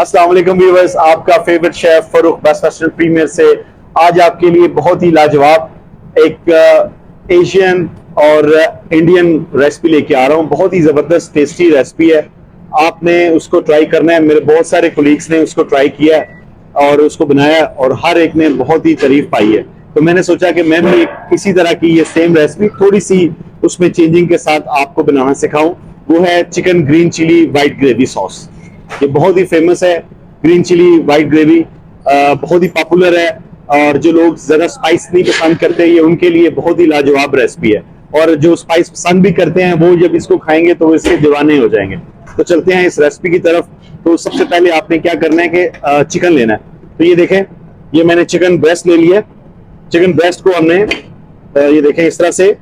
अस्सलाम वालेकुम व्यूअर्स, आपका favourite chef Farooq best restaurant premier से आज आपके लिए बहुत ही लाजवाब एक एशियन और इंडियन रेसिपी लेके आ रहा हूँ। बहुत ही जबरदस्त टेस्टी रेसिपी है। आपने उसको ट्राई करना है। मेरे बहुत सारे कोलीग्स ने उसको ट्राई किया है और उसको बनाया और हर एक ने बहुत ही तारीफ पाई है। तो मैंने सोचा कि मैं भी इसी तरह की ये सेम रेसिपी थोड़ी सी उसमें चेंजिंग के साथ आपको बनाना सिखाऊं। वो है chicken green chilli white gravy sauce. ये बहुत ही फेमस है। ग्रीन चिली वाइट ग्रेवी बहुत ही पॉपुलर है और जो लोग ज्यादा स्पाइस नहीं पसंद करते ये उनके लिए बहुत ही लाजवाब रेसिपी है। और जो स्पाइस पसंद भी करते हैं वो जब इसको खाएंगे तो इसके दीवाने हो जाएंगे। तो चलते हैं इस रेसिपी की तरफ। तो सबसे पहले आपने क्या करना है कि चिकन लेना है। तो ये देखें, ये मैंने चिकन ब्रेस्ट ले लिया। चिकन ब्रेस्ट को हमने ये देखें इस तरह से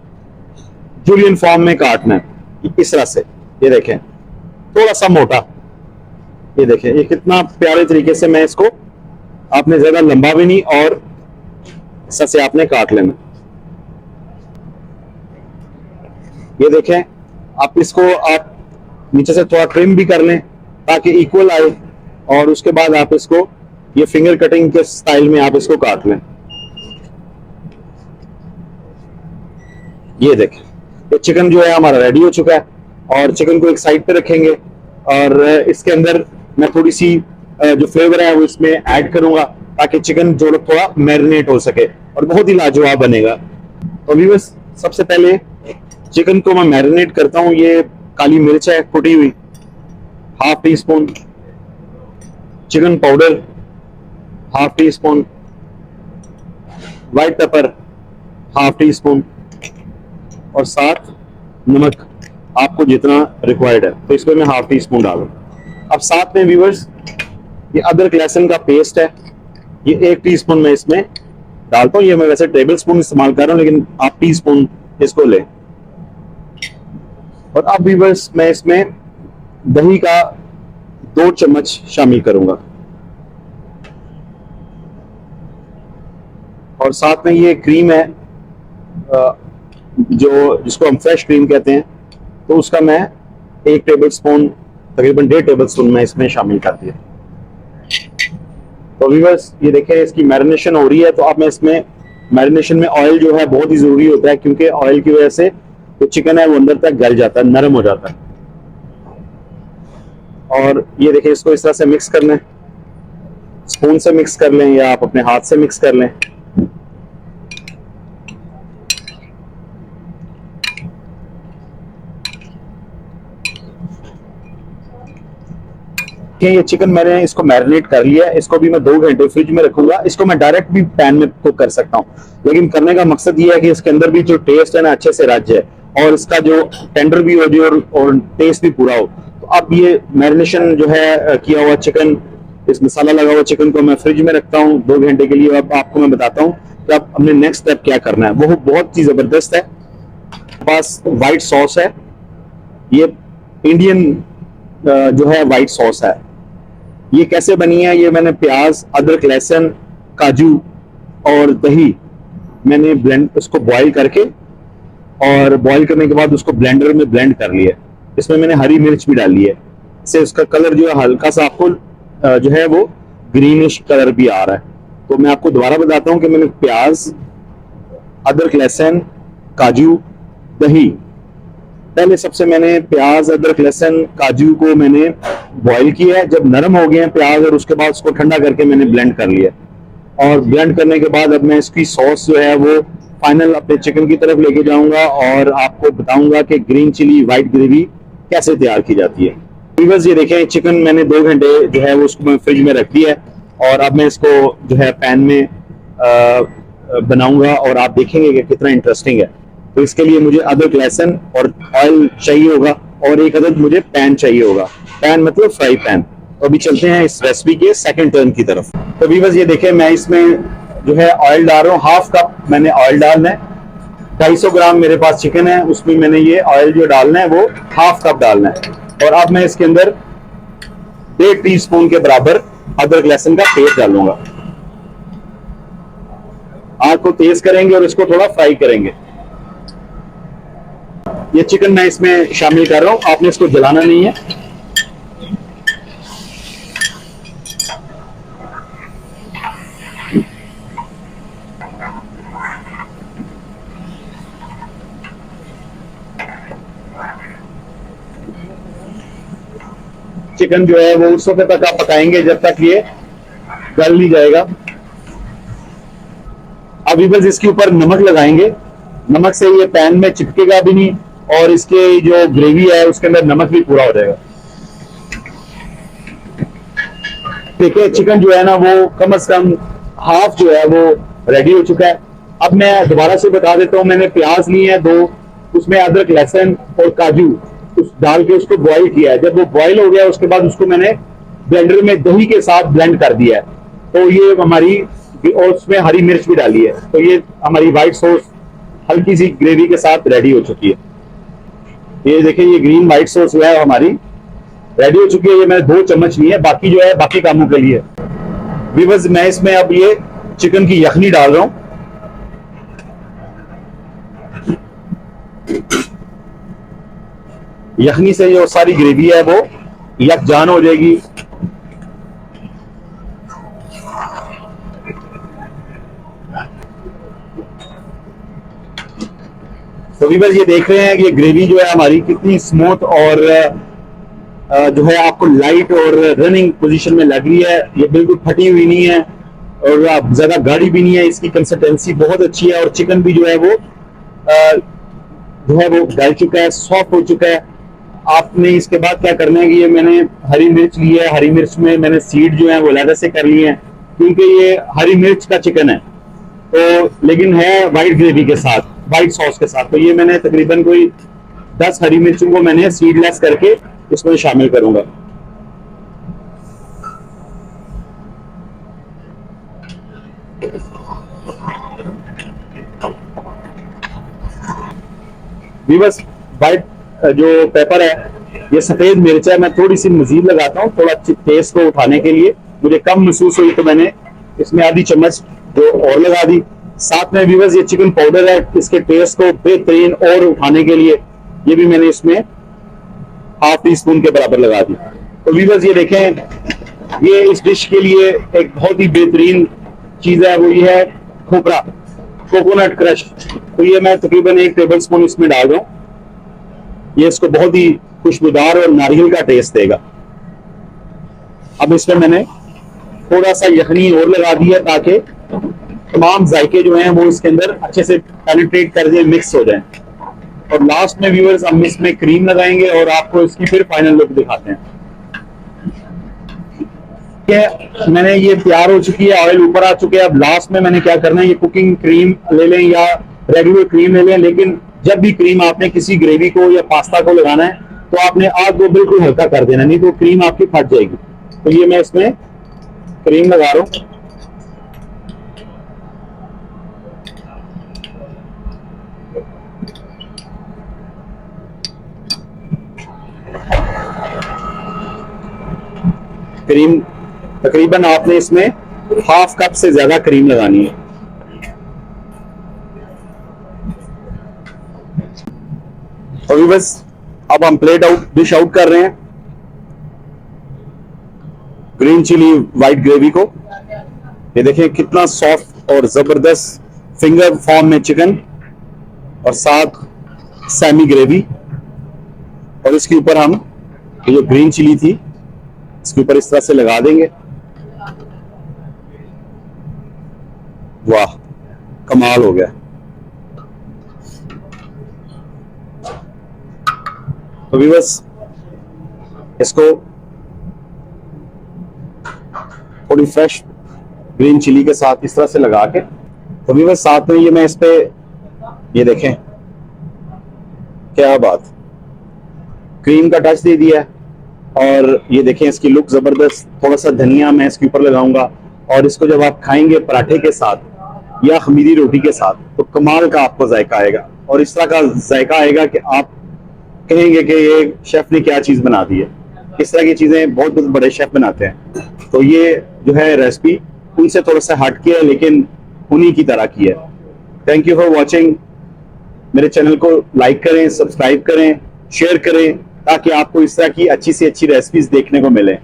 जूलियन फॉर्म में काटना है। इस तरह से ये देखें, थोड़ा सा मोटा। ये देखें ये कितना प्यारे तरीके से मैं इसको, आपने ज्यादा लंबा भी नहीं और इस से आपने काट लेना। ये देखें, आप इसको आप नीचे से थोड़ा ट्रिम भी कर लें ताकि इक्वल आए और उसके बाद आप इसको ये फिंगर कटिंग के स्टाइल में आप इसको काट लें। ये देखें, ये चिकन जो है हमारा रेडी हो चुका है और चिकन को एक साइड पे रखेंगे और इसके अंदर मैं थोड़ी सी जो फ्लेवर है वो इसमें ऐड करूंगा ताकि चिकन जो थोड़ा मैरिनेट हो सके और बहुत ही लाजवाब बनेगा। तो व्यूअर्स, सबसे पहले चिकन को मैं मैरिनेट करता हूँ। ये काली मिर्च है कुटी हुई, half tea spoon chicken powder, half tea spoon white paper, half tea spoon और साथ नमक आपको जितना रिक्वायर्ड है तो इसमें मैं हाफ टी स्पून डालूं। अब साथ में व्यूअर्स ये अदरक लहसुन का पेस्ट है, ये 1 टीस्पून मैं इसमें डालता हूँ। ये मैं वैसे टेबल स्पून इस्तेमाल कर रहा हूँ लेकिन आप टीस्पून इसको ले। और अब व्यूअर्स मैं इसमें दही का 2 चम्मच शामिल करूंगा और साथ में ये क्रीम है जो जिसको हम फ्रेश क्रीम कहते हैं, तो उसका मैं 1 टेबल स्पून, तकरीबन 1.5 टेबल स्पून मैं इसमें शामिल कर दिया। तो व्यूअर्स ये देखें इसकी मैरिनेशन हो रही है। तो अब मैं इसमें मैरिनेशन में ऑयल जो है बहुत ही जरूरी होता है क्योंकि ऑयल की वजह से जो चिकन है वो अंदर तक गल जाता है, नरम हो जाता है। और ये देखें इसको इस तरह से मिक्स करना है, स्पून से मिक्स कर लें या आप अपने हाथ से मिक्स कर लें। ये चिकन मैंने इसको मैरिनेट कर लिया है। इसको भी मैं 2 घंटे फ्रिज में रखूंगा। इसको मैं डायरेक्ट भी पैन में कुक कर सकता हूँ लेकिन करने का मकसद ये है कि इसके अंदर भी जो टेस्ट है ना अच्छे से रच जाए और इसका जो टेंडर भी हो जाए और टेस्ट भी पूरा हो। तो अब ये मैरिनेशन जो है किया हुआ चिकन, इस मसाला लगा हुआ चिकन को मैं फ्रिज में रखता हूँ 2 घंटे के लिए। अब आपको मैं बताता हूँ कि अब हमने नेक्स्ट स्टेप क्या करना है। वो बहुत ही जबरदस्त है। पास व्हाइट सॉस है, ये इंडियन जो है व्हाइट सॉस है। ये कैसे बनी है, ये मैंने प्याज, अदरक, लहसुन, काजू और दही मैंने ब्लेंड उसको बॉईल करके और बॉईल करने के बाद उसको ब्लेंडर में ब्लेंड कर लिया। इसमें मैंने हरी मिर्च भी डाली है, इससे उसका कलर जो है हल्का सा आपको जो है वो ग्रीनिश कलर भी आ रहा है। तो मैं आपको दोबारा बताता हूँ कि मैंने प्याज, अदरक, लहसुन, काजू, दही, पहले सबसे मैंने प्याज, अदरक, लहसुन, काजू को मैंने बॉईल किया है। जब नरम हो गए हैं प्याज और उसके बाद उसको ठंडा करके मैंने ब्लेंड कर लिया और ब्लेंड करने के बाद अब मैं इसकी सॉस जो है वो फाइनल अपने चिकन की तरफ लेके जाऊंगा और आपको बताऊंगा कि ग्रीन चिली वाइट ग्रेवी कैसे तैयार की जाती है। व्यूअर्स ये देखें, चिकन मैंने 2 घंटे जो है वो उसको मैं फ्रिज में रख दिया है और अब मैं इसको जो है पैन में बनाऊंगा और आप देखेंगे कि कितना इंटरेस्टिंग है। तो इसके लिए मुझे अदरक, लहसुन और ऑयल चाहिए होगा और एक अदद मुझे पैन चाहिए होगा। पैन मतलब फ्राई पैन। तो अभी चलते हैं इस रेसिपी के सेकंड टर्न की तरफ। तो व्यूअर्स ये देखें, मैं इसमें जो है ऑयल डाल रहा हूँ। हाफ कप मैंने ऑयल डालना है। 250 ग्राम मेरे पास चिकन है, उसमें मैंने ये ऑयल जो डालना है वो हाफ कप डालना है। और अब मैं इसके अंदर 1.5 टीस्पून के बराबर अदरक लहसुन का पेस्ट डालूंगा। आग को तेज करेंगे और इसको थोड़ा फ्राई करेंगे। ये चिकन मैं इसमें शामिल कर रहा हूं, आपने इसको जलाना नहीं है। चिकन जो है वो उस वक्त तक आप पकाएंगे जब तक ये गल नहीं जाएगा। अभी बस इसके ऊपर नमक लगाएंगे, नमक से ये पैन में चिपकेगा भी नहीं और इसके जो ग्रेवी है उसके अंदर नमक भी पूरा हो जाएगा। देखिए चिकन जो है ना वो कम से कम हाफ जो है वो रेडी हो चुका है। अब मैं दोबारा से बता देता हूँ, मैंने प्याज ली है 2, उसमें अदरक लहसुन और काजू उस डाल के उसको बॉईल किया है। जब वो बॉईल हो गया उसके बाद उसको मैंने ब्लेंडर में दही के साथ ब्लेंड कर दिया है। तो ये हमारी, और उसमें हरी मिर्च भी डाली है, तो ये हमारी व्हाइट सॉस हल्की सी ग्रेवी के साथ रेडी हो चुकी है। ये देखिए ये ग्रीन व्हाइट सॉस जो है हमारी रेडी हो चुकी है। ये मैंने 2 चम्मच ली है, बाकी जो है बाकी कामों के लिए। व्यूअर्स मैं इसमें अब ये चिकन की यखनी डाल रहा हूं। यखनी से जो सारी ग्रेवी है वो यकजान हो जाएगी। तो व्यूअर्स ये देख रहे हैं कि ये ग्रेवी जो है हमारी कितनी स्मूथ और जो है आपको लाइट और रनिंग पोजीशन में लग रही है। ये बिल्कुल फटी हुई नहीं है और ज्यादा गाढ़ी भी नहीं है। इसकी कंसिस्टेंसी बहुत अच्छी है और चिकन भी जो है वो गल चुका है, सॉफ्ट हो चुका है। आपने इसके बाद क्या करना है कि ये मैंने हरी मिर्च ली है, हरी मिर्च में मैंने सीड जो है वो अलग से कर लिए हैं क्योंकि ये हरी मिर्च का चिकन है, तो लेकिन है वाइट ग्रेवी के साथ, वाइट सॉस के साथ। तो ये मैंने तकरीबन कोई 10 हरी मिर्चों को मैंने सीडलेस करके इसमें शामिल करूंगा। बस वाइट जो पेपर है, ये सफेद मिर्च है, मैं थोड़ी सी मजीद लगाता हूँ थोड़ा टेस्ट को उठाने के लिए। मुझे कम महसूस हुई तो मैंने इसमें आधी चम्मच जो और लगा दी। साथ में व्यूअर्स ये चिकन पाउडर है, इसके टेस्ट को बेहतरीन और उठाने के लिए ये भी मैंने इसमें ½ टीस्पून के बराबर लगा दी। तो व्यूअर्स ये देखें, ये इस डिश के लिए एक बहुत ही बेहतरीन चीज है, वो ये है खोपरा, कोकोनट क्रश। तो ये मैं तकरीबन 1 टेबल स्पून इसमें डाल रहा हूँ। ये इसको बहुत ही खुशबूदार और नारियल का टेस्ट देगा। अब इसमें मैंने थोड़ा सा यखनी और लगा दी है ताकि तमाम जायके जो हैं वो इसके अंदर अच्छे से पेनिट्रेट कर जाए, मिक्स हो जाए। और लास्ट में व्यूअर्स हम इसमें क्रीम लगाएंगे और आपको इसकी फिर फाइनल लुक दिखाते हैं। मैंने ये तैयार हो चुकी है, ऑयल ऊपर आ चुके हैं। अब लास्ट में मैंने क्या करना है, ये कुकिंग क्रीम ले लें या रेगुलर क्रीम ले लें, लेकिन जब भी क्रीम आपने किसी ग्रेवी को या पास्ता को लगाना है तो आपने आग को बिल्कुल हल्का कर देना, नहीं तो क्रीम आपकी फट जाएगी। तो ये मैं इसमें क्रीम लगा रहा हूं। क्रीम तकरीबन आपने इसमें ½ कप से ज्यादा क्रीम लगानी है। अभी बस अब हम प्लेट आउट डिश आउट कर रहे हैं ग्रीन चिली वाइट ग्रेवी को। ये देखें कितना सॉफ्ट और जबरदस्त फिंगर फॉर्म में चिकन और साथ सैमी ग्रेवी, और इसके ऊपर हम ये जो ग्रीन चिली थी इसके ऊपर इस तरह से लगा देंगे। वाह कमाल हो गया। तो भी बस इसको थोड़ी फ्रेश ग्रीन चिली के साथ इस तरह से लगा के, तो भी बस साथ में ये मैं इस पे ये देखें क्या बात, क्रीम का टच दे दिया है। और ये देखें इसकी लुक जबरदस्त। थोड़ा सा धनिया मैं इसके ऊपर लगाऊंगा और इसको जब आप खाएंगे पराठे के साथ या खमीरी रोटी के साथ तो कमाल का आपको जायका आएगा, और इस तरह का जायका आएगा कि आप कहेंगे कि ये शेफ ने क्या चीज बना दी है। इस तरह की चीजें बहुत बहुत बड़े शेफ बनाते हैं। तो ये जो है रेसिपी उनसे थोड़ा सा हट के है लेकिन उन्हीं की तरह की है। Thank you for watching. मेरे चैनल को लाइक करें, सब्सक्राइब करें, शेयर करें ताकि आपको इस तरह की अच्छी से अच्छी रेसिपीज देखने को मिले।